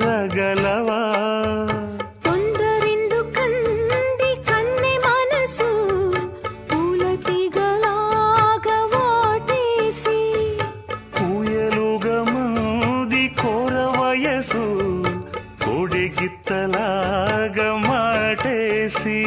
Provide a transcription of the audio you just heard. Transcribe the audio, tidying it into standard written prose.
చేరగలవా కొందరెందుకంది కన్నె మనసు పూలటిగలాగా వాటేసి ఊయలుగా మంది కోర వయసు కోడి గిత్తలాగా మాటేసి